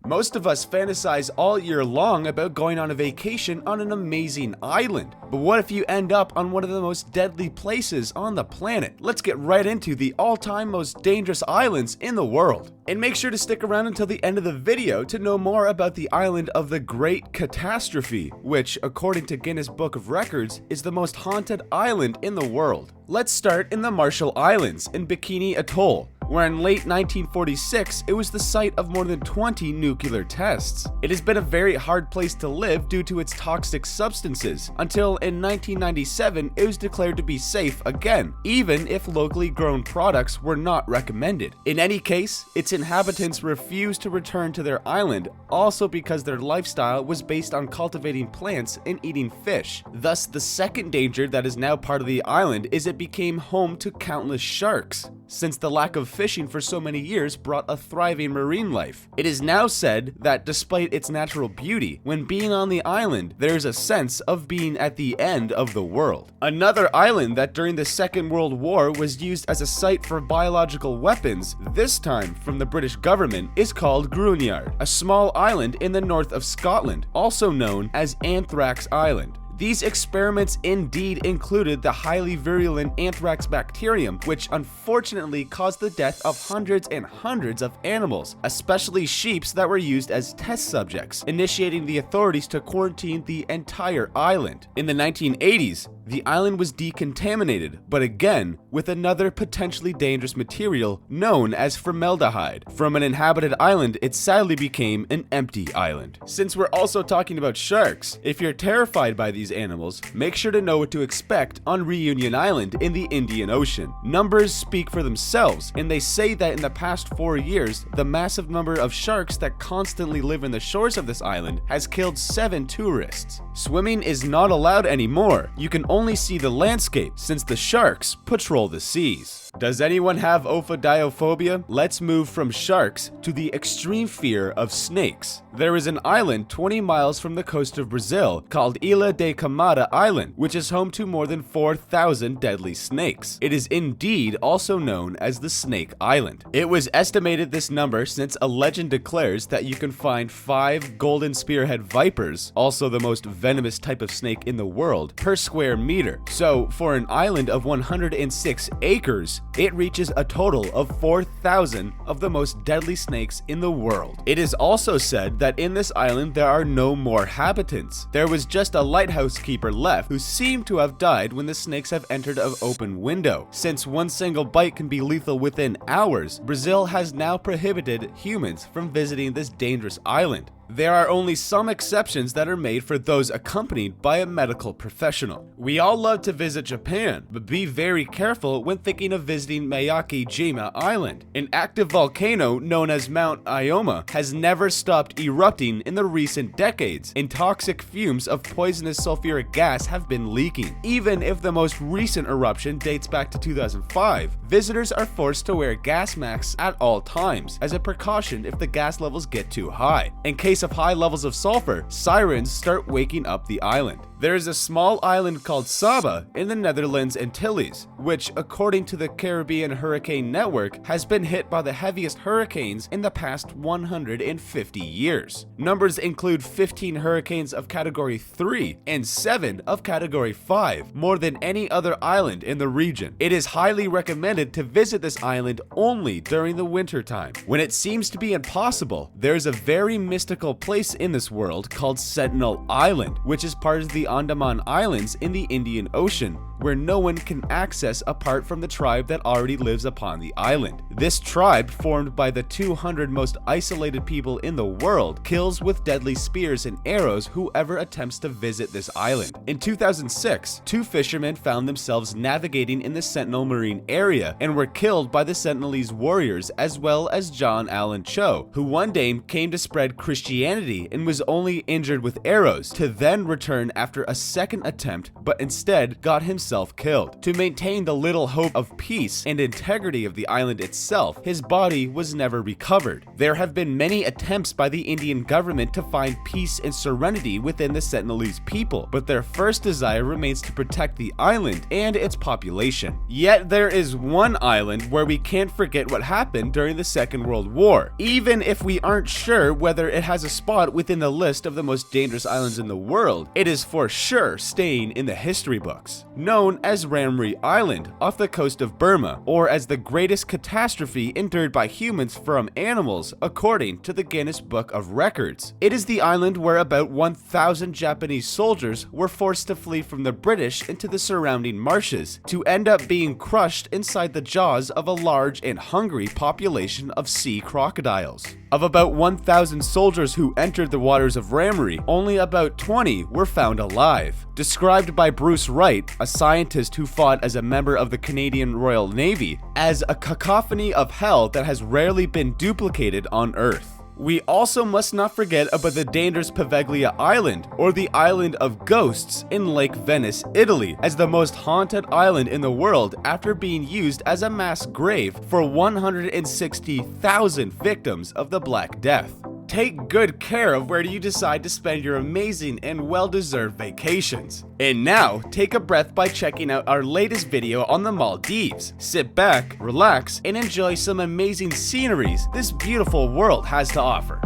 Most of us fantasize all year long about going on a vacation on an amazing island. But what if you end up on one of the most deadly places on the planet? Let's get right into the all-time most dangerous islands in the world. And make sure to stick around until the end of the video to know more about the island of the Great Catastrophe, which, according to Guinness Book of Records, is the most haunted island in the world. Let's start in the Marshall Islands in Bikini Atoll, where in late 1946, it was the site of more than 20 nuclear tests. It has been a very hard place to live due to its toxic substances, until in 1997 it was declared to be safe again, even if locally grown products were not recommended. In any case, its inhabitants refused to return to their island, also because their lifestyle was based on cultivating plants and eating fish. Thus, the second danger that is now part of the island is it became home to countless sharks, since the lack of fishing for so many years brought a thriving marine life. It is now said that despite its natural beauty, when being on the island, there is a sense of being at the end of the world. Another island that during the Second World War was used as a site for biological weapons, this time from the British government, is called Gruniard, a small island in the north of Scotland, also known as Anthrax Island. These experiments indeed included the highly virulent anthrax bacterium, which unfortunately caused the death of hundreds and hundreds of animals, especially sheep that were used as test subjects, initiating the authorities to quarantine the entire island. In the 1980s, the island was decontaminated, but again, with another potentially dangerous material known as formaldehyde. From an inhabited island, it sadly became an empty island. Since we're also talking about sharks, if you're terrified by these animals, make sure to know what to expect on Reunion Island in the Indian Ocean. Numbers speak for themselves, and they say that in the past 4 years, the massive number of sharks that constantly live in the shores of this island has killed 7 tourists. Swimming is not allowed anymore. You can only see the landscape since the sharks patrol the seas. Does anyone have ophidiophobia? Let's move from sharks to the extreme fear of snakes. There is an island 20 miles from the coast of Brazil called Ilha de Camada Island, which is home to more than 4,000 deadly snakes. It is indeed also known as the Snake Island. It was estimated this number since a legend declares that you can find 5 golden spearhead vipers, also the most venomous type of snake in the world, per square meter. So for an island of 106 acres, it reaches a total of 4,000 of the most deadly snakes in the world. It is also said that in this island there are no more habitants. There was just a lighthouse keeper left who seemed to have died when the snakes have entered an open window. Since one single bite can be lethal within hours, Brazil has now prohibited humans from visiting this dangerous island. There are only some exceptions that are made for those accompanied by a medical professional. We all love to visit Japan, but be very careful when thinking of visiting Miyake-jima Island. An active volcano known as Mount Ioma has never stopped erupting in the recent decades, and toxic fumes of poisonous sulfuric gas have been leaking. Even if the most recent eruption dates back to 2005, visitors are forced to wear gas masks at all times as a precaution if the gas levels get too high. In case of high levels of sulfur, sirens start waking up the island. There is a small island called Saba in the Netherlands Antilles, which, according to the Caribbean Hurricane Network, has been hit by the heaviest hurricanes in the past 150 years. Numbers include 15 hurricanes of Category 3 and 7 of Category 5, more than any other island in the region. It is highly recommended to visit this island only during the winter time. When it seems to be impossible, there is a very mystical place in this world called Sentinel Island, which is part of the Andaman Islands in the Indian Ocean, where no one can access apart from the tribe that already lives upon the island. This tribe, formed by the 200 most isolated people in the world, kills with deadly spears and arrows whoever attempts to visit this island. In 2006, 2 fishermen found themselves navigating in the Sentinel Marine area and were killed by the Sentinelese warriors, as well as John Allen Cho, who one day came to spread Christianity Christianity and was only injured with arrows, to then return after a second attempt, but instead got himself killed. To maintain the little hope of peace and integrity of the island itself, his body was never recovered. There have been many attempts by the Indian government to find peace and serenity within the Sentinelese people, but their first desire remains to protect the island and its population. Yet there is one island where we can't forget what happened during the Second World War, even if we aren't sure whether it has a spot within the list of the most dangerous islands in the world. It is for sure staying in the history books. Known as Ramree Island off the coast of Burma, or as the greatest catastrophe endured by humans from animals according to the Guinness Book of Records. It is the island where about 1,000 Japanese soldiers were forced to flee from the British into the surrounding marshes, to end up being crushed inside the jaws of a large and hungry population of sea crocodiles. Of about 1,000 soldiers who entered the waters of Ramree, only about 20 were found alive. Described by Bruce Wright, a scientist who fought as a member of the Canadian Royal Navy, as a cacophony of hell that has rarely been duplicated on Earth. We also must not forget about the dangerous Poveglia Island, or the Island of Ghosts in Lake Venice, Italy, as the most haunted island in the world after being used as a mass grave for 160,000 victims of the Black Death. Take good care of where you decide to spend your amazing and well-deserved vacations. And now, take a breath by checking out our latest video on the Maldives. Sit back, relax, and enjoy some amazing sceneries this beautiful world has to offer.